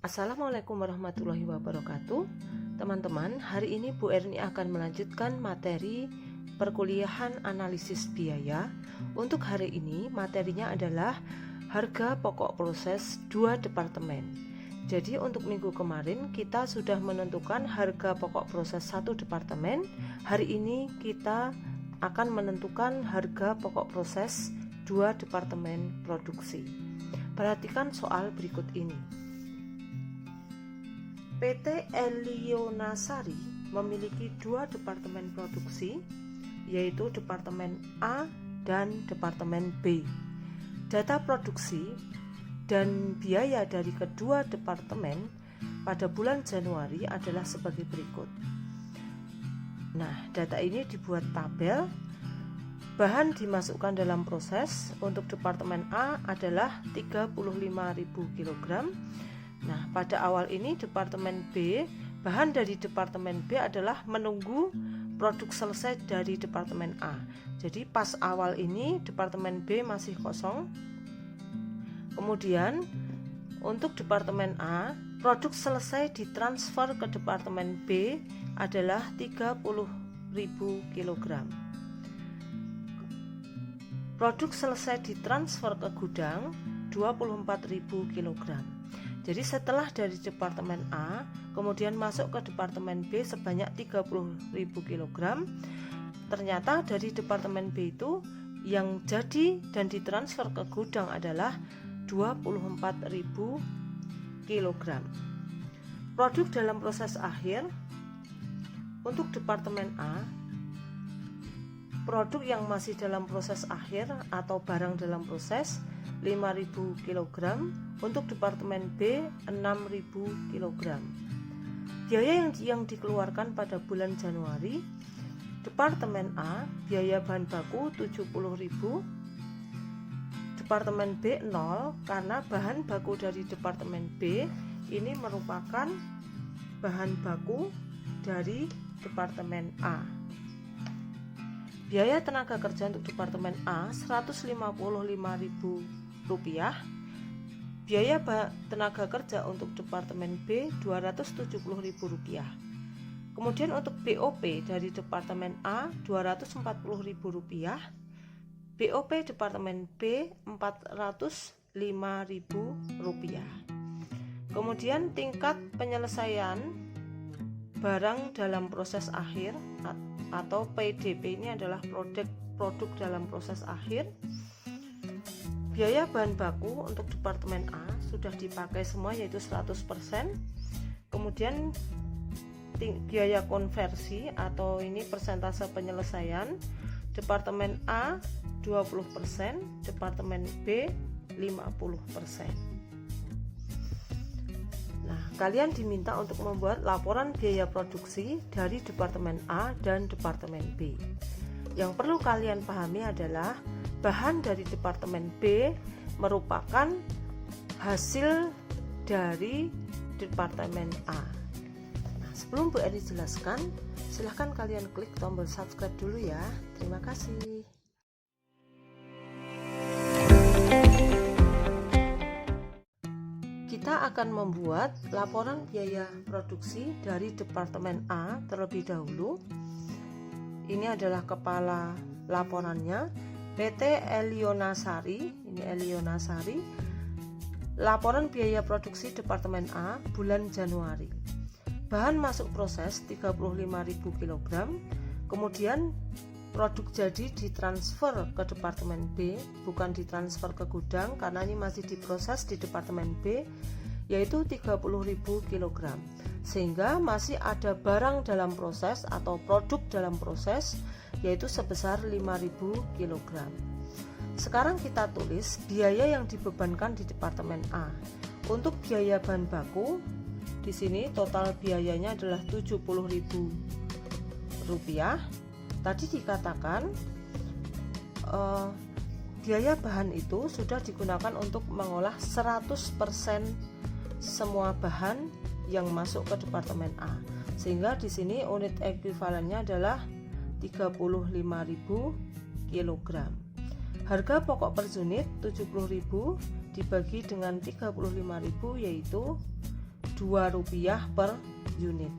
Assalamualaikum warahmatullahi wabarakatuh. Teman-teman, hari ini Bu Erni akan melanjutkan materi perkuliahan analisis biaya. Untuk hari ini materinya adalah harga pokok proses 2 departemen. Jadi untuk minggu kemarin kita sudah menentukan harga pokok proses 1 departemen. Hari ini kita akan menentukan harga pokok proses 2 departemen produksi. Perhatikan soal berikut ini. PT Elionasari memiliki 2 departemen produksi, yaitu Departemen A dan Departemen B. Data produksi dan biaya dari kedua departemen pada bulan Januari adalah sebagai berikut. Nah, data ini dibuat tabel. Bahan dimasukkan dalam proses. Untuk Departemen A adalah 35.000 kg. Nah, pada awal ini Departemen B, bahan dari Departemen B adalah menunggu produk selesai dari Departemen A. Jadi pas awal ini Departemen B masih kosong. Kemudian untuk Departemen A, produk selesai ditransfer ke Departemen B adalah 30.000 kg. Produk selesai ditransfer ke gudang 24.000 kg. Jadi setelah dari Departemen A kemudian masuk ke Departemen B sebanyak 30.000 kg, ternyata dari Departemen B itu yang jadi dan ditransfer ke gudang adalah 24.000 kg. Produk dalam proses akhir untuk Departemen A, produk yang masih dalam proses akhir atau barang dalam proses 5.000 kg, untuk Departemen B 6.000 kg. Biaya yang dikeluarkan pada bulan Januari, Departemen A biaya bahan baku 70.000, Departemen B 0 karena bahan baku dari Departemen B ini merupakan bahan baku dari Departemen A. Biaya tenaga kerja untuk Departemen A Rp155.000, biaya tenaga kerja untuk Departemen B Rp270.000. Kemudian untuk BOP dari Departemen A Rp240.000, BOP Departemen B Rp405.000. Kemudian tingkat penyelesaian barang dalam proses akhir atau PDP ini adalah produk dalam proses akhir. Biaya bahan baku untuk Departemen A sudah dipakai semua yaitu 100%. Kemudian biaya konversi atau ini persentase penyelesaian, Departemen A 20%, Departemen B 50%. Nah, kalian diminta untuk membuat laporan biaya produksi dari Departemen A dan Departemen B. Yang perlu kalian pahami adalah bahan dari Departemen B merupakan hasil dari Departemen A. Nah, sebelum Bu Erni jelaskan, silahkan kalian klik tombol subscribe dulu ya. Terima kasih. Kita akan membuat laporan biaya produksi dari Departemen A terlebih dahulu. Ini adalah kepala laporannya, PT Elionasari. Ini Elionasari. Laporan biaya produksi Departemen A bulan Januari. Bahan masuk proses 35.000 kg. Kemudian produk jadi ditransfer ke Departemen B, bukan ditransfer ke gudang karena ini masih diproses di Departemen B, yaitu 30.000 kg. Sehingga masih ada barang dalam proses atau produk dalam proses yaitu sebesar 5.000 kg. Sekarang kita tulis biaya yang dibebankan di Departemen A. Untuk biaya bahan baku di sini total biayanya adalah Rp70.000. Tadi dikatakan biaya bahan itu sudah digunakan untuk mengolah 100% semua bahan yang masuk ke Departemen A. Sehingga di sini unit ekuivalennya adalah 35.000 kg. Harga pokok per unit 70.000 dibagi dengan 35.000 yaitu Rp2 per unit.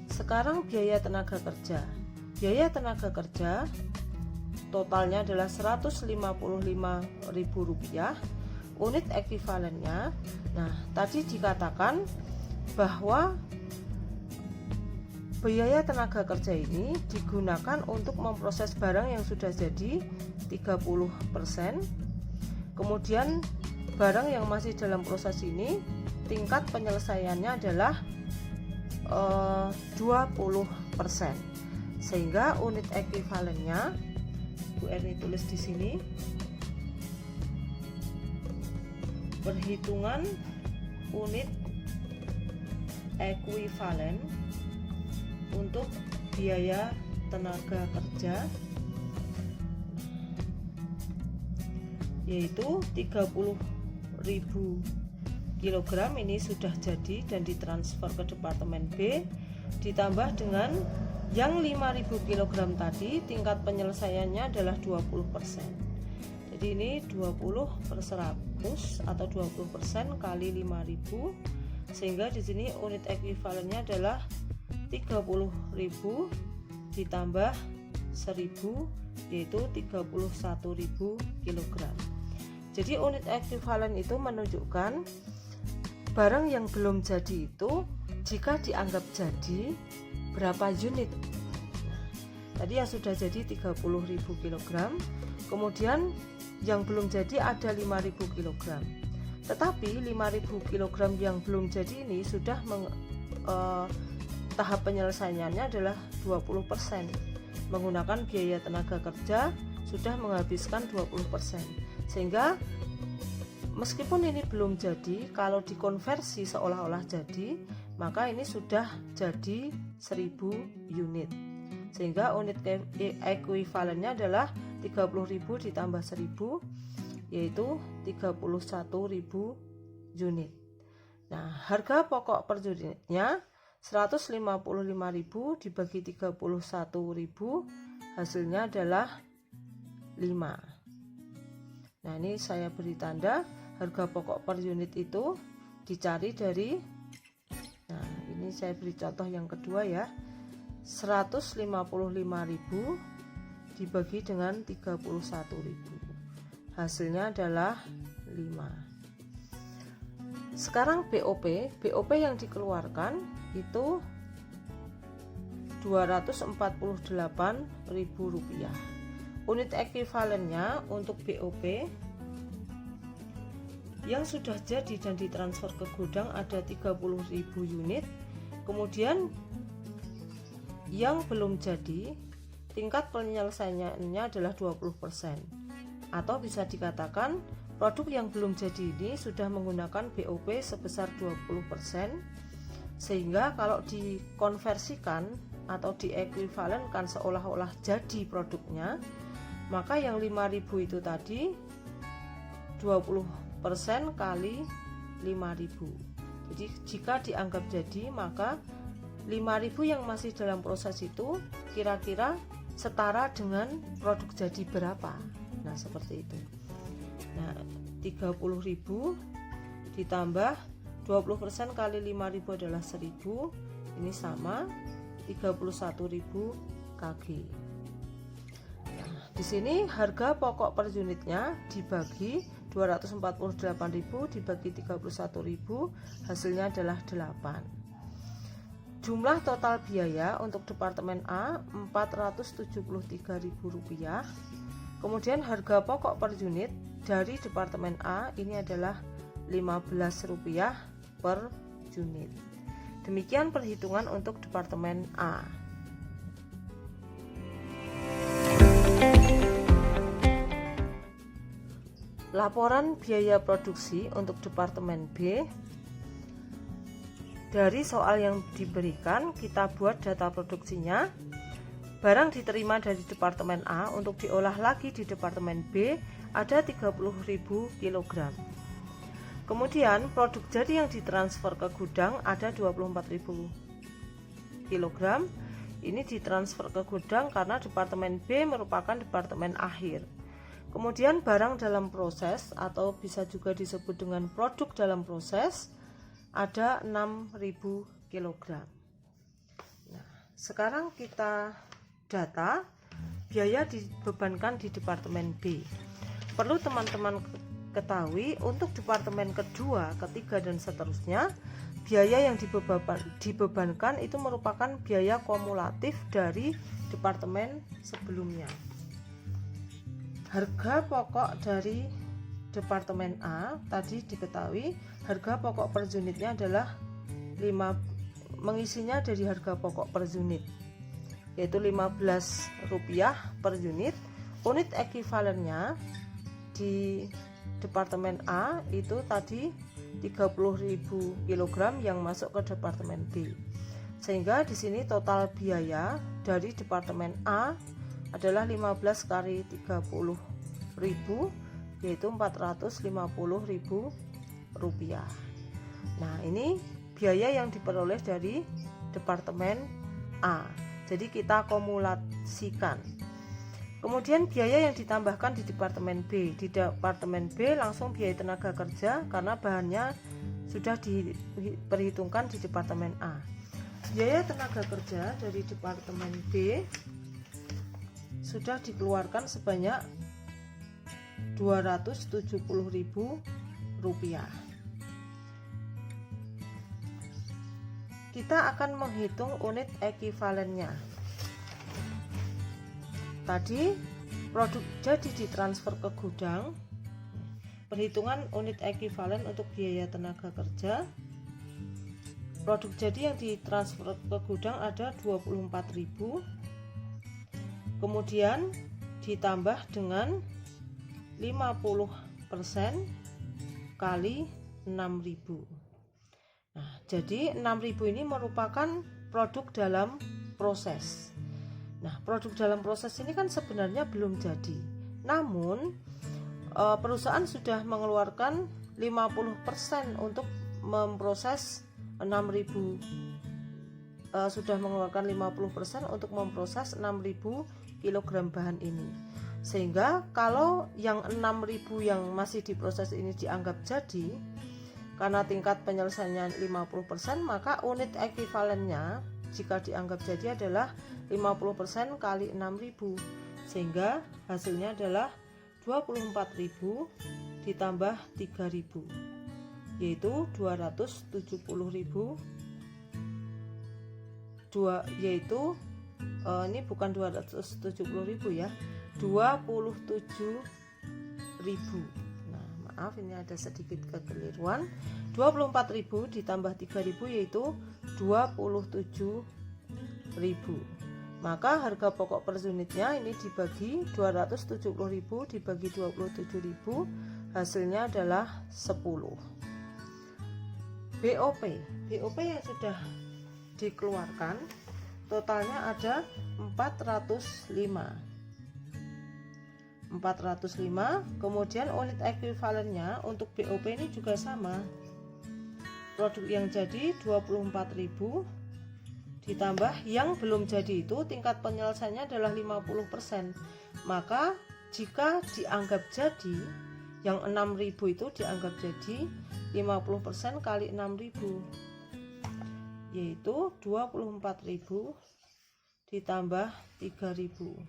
Sekarang biaya tenaga kerja. Biaya tenaga kerja totalnya adalah Rp155.000. Unit ekuivalennya, nah tadi dikatakan bahwa biaya tenaga kerja ini digunakan untuk memproses barang yang sudah jadi 30%. Kemudian barang yang masih dalam proses ini tingkat penyelesaiannya adalah 20%. Sehingga unit ekuivalennya Bu Erni tulis di sini, perhitungan unit ekuivalen untuk biaya tenaga kerja yaitu 30.000 kg ini sudah jadi dan ditransfer ke departemen B, ditambah dengan yang 5.000 kg tadi, tingkat penyelesaiannya adalah 20%. Jadi ini 20/100 atau 20% kali 5.000, sehingga di sini unit ekuivalennya adalah 30.000 ditambah 1.000 yaitu 31.000 kg. Jadi unit ekuivalen itu menunjukkan barang yang belum jadi itu jika dianggap jadi berapa unit. Tadi yang sudah jadi 30.000 kg, kemudian yang belum jadi ada 5.000 kg. Tetapi 5.000 kg yang belum jadi ini sudah tahap penyelesaiannya adalah 20%. Menggunakan biaya tenaga kerja sudah menghabiskan 20%. Sehingga meskipun ini belum jadi, kalau dikonversi seolah-olah jadi, maka ini sudah jadi 1.000 unit. Sehingga unit ekuivalennya adalah 30.000 ditambah 1.000 yaitu 31.000 unit. Nah, harga pokok per unitnya 155.000 dibagi 31.000 hasilnya adalah 5. Nah, ini saya beri tanda harga pokok per unit itu dicari dari, nah ini saya beri contoh yang kedua ya, 155.000 dibagi dengan 31.000 hasilnya adalah 5. Sekarang BOP yang dikeluarkan itu Rp248.000. Unit ekuivalennya untuk BOP yang sudah jadi dan ditransfer ke gudang ada 30.000 unit. Kemudian yang belum jadi, tingkat penyelesaiannya adalah 20%. Atau bisa dikatakan produk yang belum jadi ini sudah menggunakan BOP sebesar 20%, sehingga kalau dikonversikan atau diekuivalenkan seolah-olah jadi produknya, maka yang 5.000 itu tadi 20% kali 5.000. Jadi jika dianggap jadi, maka 5.000 yang masih dalam proses itu kira-kira setara dengan produk jadi berapa. Nah, seperti itu. Nah, 30.000 ditambah 20% kali 5.000 adalah 1.000. Ini sama 31.000 kg. Di sini harga pokok per unitnya dibagi 248.000 dibagi 31.000 hasilnya adalah 8. Jumlah total biaya untuk departemen A Rp473.000. Kemudian harga pokok per unit dari departemen A ini adalah Rp15 per unit. Demikian perhitungan untuk departemen A. Laporan biaya produksi untuk departemen B. Dari soal yang diberikan, kita buat data produksinya. Barang diterima dari departemen A untuk diolah lagi di departemen B ada 30.000 kg. Kemudian produk jadi yang ditransfer ke gudang ada 24.000 kg. Ini ditransfer ke gudang karena departemen B merupakan departemen akhir. Kemudian barang dalam proses atau bisa juga disebut dengan produk dalam proses ada 6.000 kg. Nah, sekarang kita data biaya dibebankan di Departemen B. Perlu teman-teman ketahui, untuk departemen kedua, ketiga, dan seterusnya, biaya yang dibebankan itu merupakan biaya kumulatif dari departemen sebelumnya. Harga pokok dari Departemen A tadi diketahui, harga pokok per unitnya adalah mengisinya dari harga pokok per unit, yaitu Rp15 per unit. Unit ekuivalennya di Departemen A itu tadi 30.000 kg yang masuk ke Departemen B. Sehingga di sini total biaya dari Departemen A adalah 15 kali 30.000, yaitu Rp450.000. Nah, ini biaya yang diperoleh dari Departemen A. Jadi kita kumulasikan. Kemudian biaya yang ditambahkan di Departemen B. Di Departemen B langsung biaya tenaga kerja karena bahannya sudah diperhitungkan di Departemen A. Biaya tenaga kerja dari Departemen B sudah dikeluarkan sebanyak Rp270.000. Kita akan menghitung unit ekuivalennya. Tadi produk jadi ditransfer ke gudang. Perhitungan unit ekuivalen untuk biaya tenaga kerja. Produk jadi yang ditransfer ke gudang ada 24.000. Kemudian ditambah dengan 50% kali 6.000. Nah, jadi 6.000 ini merupakan produk dalam proses. Nah, produk dalam proses ini kan sebenarnya belum jadi. Namun, perusahaan sudah mengeluarkan 50% untuk memproses 6.000. Sudah mengeluarkan 50% untuk memproses 6.000 kg bahan ini. Sehingga kalau yang 6.000 yang masih diproses ini dianggap jadi, karena tingkat penyelesaiannya 50%, maka unit ekuivalennya jika dianggap jadi adalah 50% kali 6.000, sehingga hasilnya adalah 24.000 ditambah 3.000, yaitu 270.000. Ini bukan 270.000 ya, 27.000. Nah, maaf, ini ada sedikit kekeliruan. 24.000 ditambah 3.000 yaitu 27.000. Maka harga pokok per unitnya ini dibagi 270.000 dibagi 27.000, hasilnya adalah 10. BOP yang sudah dikeluarkan totalnya ada 405. Kemudian unit ekuivalennya untuk BOP ini juga sama. Produk yang jadi 24.000 ditambah yang belum jadi itu tingkat penyelesaiannya adalah 50%. Maka jika dianggap jadi, yang 6.000 itu dianggap jadi 50% kali 6.000, yaitu 24.000 ditambah 3.000.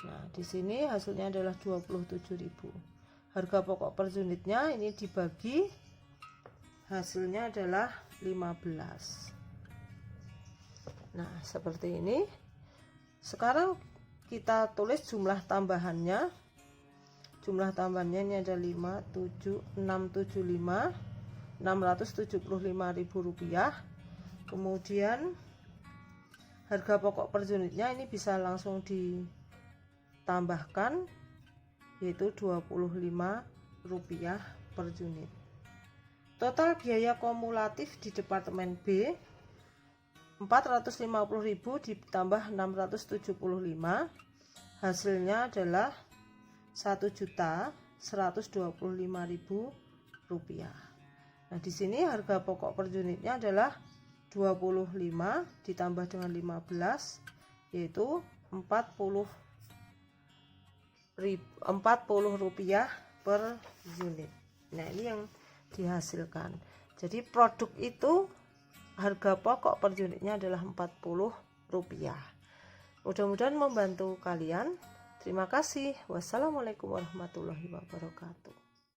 Nah, di sini hasilnya adalah 27.000. Harga pokok per unitnya ini dibagi, hasilnya adalah 15. Nah, seperti ini. Sekarang kita tulis jumlah tambahannya. Jumlah tambahannya ini ada 675.675.000 rupiah. Kemudian harga pokok per unitnya ini bisa langsung ditambahkan, yaitu 25 rupiah per unit. Total biaya kumulatif di Departemen B 450.000 ditambah 675, hasilnya adalah 1.125.000 rupiah. Nah, di sini harga pokok per unitnya adalah 25 ditambah dengan 15, yaitu 40 rupiah per unit. Nah, ini yang dihasilkan. Jadi produk itu harga pokok per unitnya adalah Rp40. Mudah-mudahan membantu kalian. Terima kasih. Wassalamualaikum warahmatullahi wabarakatuh.